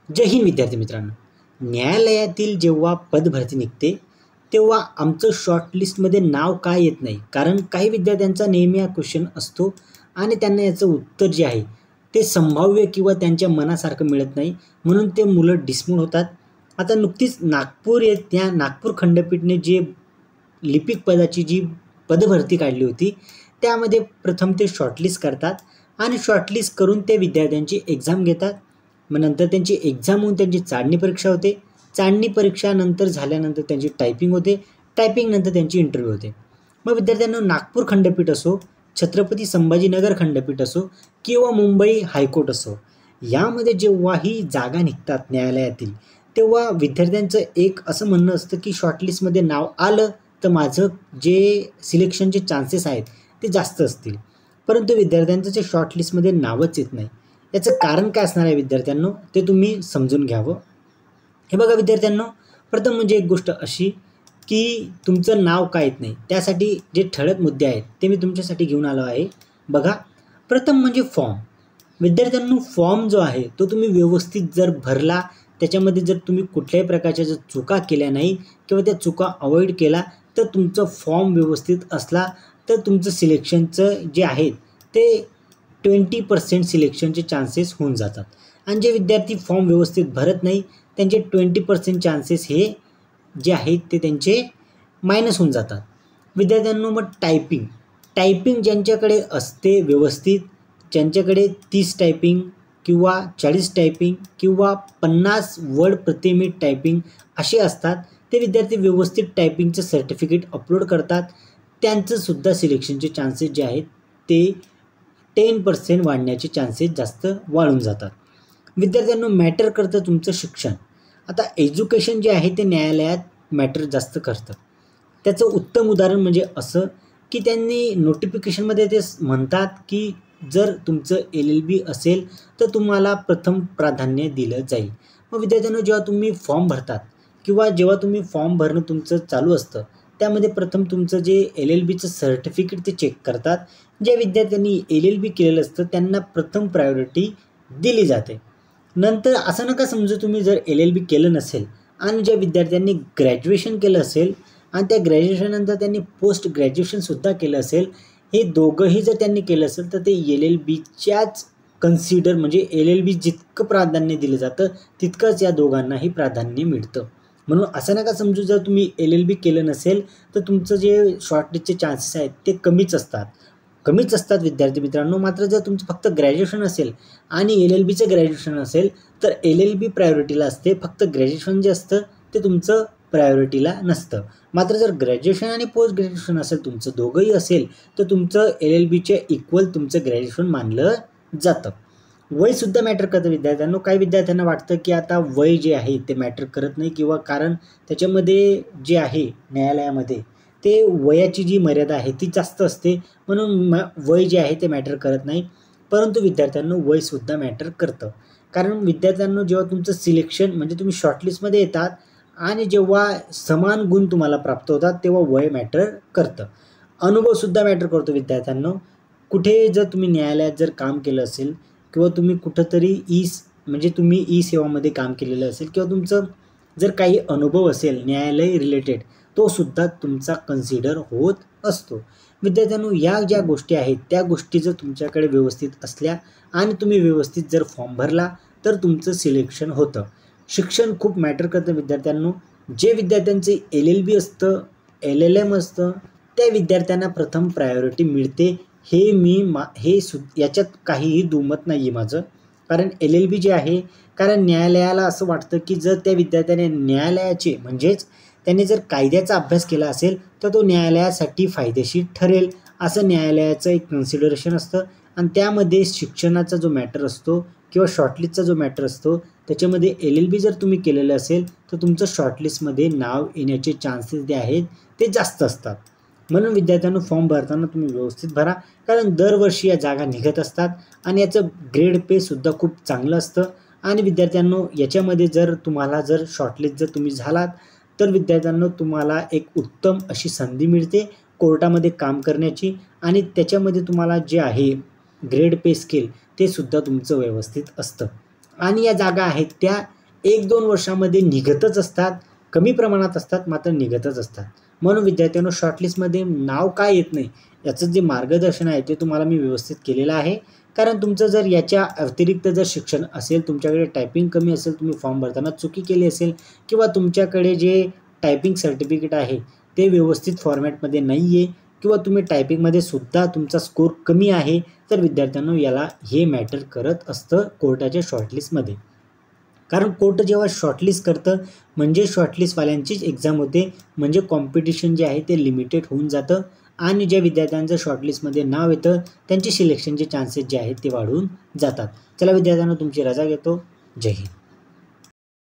जय हिंद विद्यार्थी मित्रांनो. न्यायालयातील जेव्हा पदभरती निघते तेव्हा आमचं शॉर्टलिस्टमध्ये नाव का येत नाही? कारण काही विद्यार्थ्यांचा नेहमी हा क्वेश्चन असतो आणि त्यांना याचं उत्तर जे आहे ते संभाव्य किंवा त्यांच्या मनासारखं मिळत नाही, म्हणून ते मुलं डिसमूड होतात. आता नुकतीच नागपूर खंडपीठने जे लिपिक पदाची जी पदभरती काढली होती त्यामध्ये प्रथम ते शॉर्टलिस्ट करतात आणि शॉर्टलिस्ट करून ते विद्यार्थ्यांची एक्झाम घेतात. मग नंतर त्यांची एक्झाम होऊन त्यांची चाळणी परीक्षा होते. चाळणी परीक्षा नंतर झाल्यानंतर त्यांची टायपिंग होते. टायपिंग नंतर त्यांची इंटरव्ह्यू होते. मग विद्यार्थ्यांना नागपूर खंडपीठ असो, छत्रपती संभाजीनगर खंडपीठ असो किंवा मुंबई हायकोर्ट असो, यामध्ये जेव्हाही जागा निघतात न्यायालयातील तेव्हा विद्यार्थ्यांचं एक असं म्हणणं असतं की शॉर्टलिस्टमध्ये नाव आलं तर माझं जे सिलेक्शनचे चान्सेस आहेत ते जास्त असतील. परंतु विद्यार्थ्यांचं जे शॉर्टलिस्टमध्ये नावच येत नाही, याचं कारण काय असणार आहे विद्यार्थ्यांनो, ते तुम्ही समजून घ्यावं. हे बघा विद्यार्थ्यांनो, प्रथम म्हणजे एक गोष्ट अशी की तुमचं नाव का येत नाही, त्यासाठी जे ठळक मुद्दे आहेत ते मी तुमच्यासाठी घेऊन आलो आहे. बघा, प्रथम म्हणजे फॉर्म. विद्यार्थ्यांनो, फॉर्म जो आहे तो तुम्ही व्यवस्थित जर भरला, त्याच्यामध्ये जर तुम्ही कुठल्याही प्रकारच्या जर चुका केल्या नाही किंवा त्या चुका अवॉइड केला, तर तुमचं फॉर्म व्यवस्थित असला तर तुमचं सिलेक्शनचं जे आहे ते 20% सिलेक्शनचे चान्सेस होऊन जातात. आणि जे विद्यार्थी फॉर्म व्यवस्थित भरत नाही त्यांचे 20% चान्सेस हे जे आहेत ते त्यांचे मायनस होऊन जातात. विद्यार्थ्यांनो, मग टायपिंग ज्यांच्याकडे असते व्यवस्थित, ज्यांच्याकडे 30 टायपिंग किंवा 40 टायपिंग किंवा 50 वर्ड प्रति मिनिट टायपिंग असे असतात, ते विद्यार्थी व्यवस्थित टायपिंगचं सर्टिफिकेट अपलोड करतात. त्यांचंसुद्धा सिलेक्शनचे चान्सेस जे आहेत ते 10% वाढण्याचे चान्सेस जास्त वाढून जातात. विद्यार्थ्यांना मॅटर करतं तुमचं शिक्षण. आता एज्युकेशन जे आहे ते न्यायालयात मॅटर जास्त करतं. त्याचं उत्तम उदाहरण म्हणजे असं की त्यांनी नोटिफिकेशनमध्ये ते म्हणतात की जर तुमचं LLB असेल तर तुम्हाला प्रथम प्राधान्य दिलं जाईल. मग विद्यार्थ्यांना जेव्हा तुम्ही फॉर्म भरतात किंवा जेव्हा तुम्ही फॉर्म भरणं तुमचं चालू असतं, त्यामध्ये प्रथम तुमचं जे LLBचं सर्टिफिकेट ते चेक करतात. ज्या विद्यार्थ्यांनी LLB केलेलं असतं त्यांना प्रथम प्रायोरिटी दिली जाते. नंतर असं नका समजू तुम्ही जर LLB केलं नसेल आणि ज्या विद्यार्थ्यांनी ग्रॅज्युएशन केलं असेल आणि त्या ग्रॅज्युएशननंतर त्यांनी पोस्ट ग्रॅज्युएशनसुद्धा केलं असेल, हे दोघंही जर त्यांनी केलं असेल तर ते LLBच्याच कन्सिडर म्हणजे LLB जितकं प्राधान्य दिलं जातं तितकंच या दोघांनाही प्राधान्य मिळतं. म्हणून असं नका समजू जर तुम्ही LLB केलं नसेल तर तुमचं जे शॉर्टलिस्टचे चान्सेस आहेत ते कमीच असतात विद्यार्थी मित्रांनो. मात्र जर तुमचं फक्त ग्रॅज्युएशन असेल आणि LLBचं ग्रॅज्युएशन असेल तर LLB प्रायोरिटीला असते, फक्त ग्रॅज्युएशन जे असतं ते तुमचं प्रायोरिटीला नसतं. मात्र जर ग्रॅज्युएशन आणि पोस्ट ग्रॅज्युएशन असेल, तुमचं दोघंही असेल तर तुमचं LLBच्या इक्वल तुमचं ग्रॅज्युएशन मानलं जातं. वयसुद्धा मॅटर करतं विद्यार्थ्यांनो. काही विद्यार्थ्यांना वाटतं की आता वय जे आहे ते मॅटर करत नाही किंवा कारण त्याच्यामध्ये जे आहे न्यायालयामध्ये ते वयाची जी मर्यादा आहे ती जास्त असते, म्हणून वय जे आहे ते मॅटर करत नाही. परंतु विद्यार्थ्यांनो, वयसुद्धा मॅटर करतं. कारण विद्यार्थ्यांनो, जेव्हा तुमचं सिलेक्शन म्हणजे तुम्ही शॉर्टलिस्टमध्ये येतात आणि जेव्हा समान गुण तुम्हाला प्राप्त होतात तेव्हा वय मॅटर करतं. अनुभवसुद्धा मॅटर करतो विद्यार्थ्यांनो. कुठे जर तुम्ही न्यायालयात जर काम केलं असेल किंवा तुम्ही कुठंतरी म्हणजे तुम्ही ई-सेवामध्ये काम केलेलं असेल किंवा तुमचं जर काही अनुभव असेल न्यायालय रिलेटेड, तो सुद्धा तुमचा कन्सिडर होत असतो. विद्यार्थ्यांनो, या ज्या गोष्टी आहेत त्या गोष्टी जर तुमच्याकडे व्यवस्थित असल्या आणि तुम्ही व्यवस्थित जर फॉर्म भरला तर तुमचं सिलेक्शन होतं. शिक्षण खूप मॅटर करतं विद्यार्थ्यांनो. जे विद्यार्थ्यांचे LLB असतं, LLM असतं, त्या विद्यार्थ्यांना प्रथम प्रायोरिटी मिळते. याच्यात काहीही दुमत नाही आहे माझं. कारण LLB जे आहे, कारण न्यायालयाला असं वाटतं की जर त्या विद्यार्थ्याने न्यायालयाचे म्हणजेच त्याने जर कायद्याचा अभ्यास केला असेल तर तो न्यायालयासाठी फायदेशीर ठरेल, असं न्यायालयाचं एक कन्सिडरेशन असतं. आणि त्यामध्ये शिक्षणाचा जो मॅटर असतो किंवा शॉर्टलिस्टचा जो मॅटर असतो त्याच्यामध्ये LLB जर तुम्ही केलेलं असेल तर तुमचं शॉर्टलिस्टमध्ये नाव येण्याचे चान्सेस जे आहेत ते जास्त असतात. म्हणून विद्यार्थ्यांनो, फॉर्म भरताना तुम्ही व्यवस्थित भरा, कारण दरवर्षी या जागा निघत असतात आणि याचं ग्रेड पेसुद्धा खूप चांगलं असतं. आणि विद्यार्थ्यांनो, याच्यामध्ये जर तुम्हाला जर शॉर्टलिस्ट जर तुम्ही झालात तर विद्यार्थ्यांनो तुम्हाला एक उत्तम अशी संधी मिळते कोर्टामध्ये काम करण्याची आणि त्याच्यामध्ये तुम्हाला जे आहे ग्रेड पे स्केल ते सुद्धा तुमचं व्यवस्थित असतं. आणि या जागा आहेत त्या 1-2 वर्षामध्ये निघतच असतात, कमी प्रमाणात असतात मात्र निघतच असतात. म्हणून विद्यार्थ्यांनो शॉर्टलिस्टमध्ये नाव का येत नाही याचं जे मार्गदर्शन आहे ते तुम्हाला मी व्यवस्थित केलेलं आहे. कारण तुमचं जर याच्या व्यतिरिक्त जर शिक्षण असेल, तुमच्याकडे टायपिंग कमी असेल, तुम्ही फॉर्म भरताना चुकी केली असेल किंवा तुमच्याकडे जे टायपिंग सर्टिफिकेट आहे ते व्यवस्थित फॉर्मॅटमध्ये नाही आहे किंवा तुम्ही टायपिंगमध्ये सुद्धा तुमचा स्कोर कमी आहे, तर विद्यार्थ्यांनो याला हे मॅटर करत असतं कोर्टाच्या शॉर्टलिस्टमध्ये. कारण कोर्ट जेव्हा शॉर्टलिस्ट करतं म्हणजे शॉर्टलिस्टवाल्यांचीच एक्झाम होते, म्हणजे कॉम्पिटिशन जे आहे ते लिमिटेड होऊन जातं आणि ज्या विद्यार्थ्यांचं शॉर्टलिस्टमध्ये नाव येतं त्यांचे सिलेक्शनचे चान्सेस जे आहेत ते वाढून जातात. चला विद्यार्थ्यांनो, तुमची रजा घेतो. जय हिंद.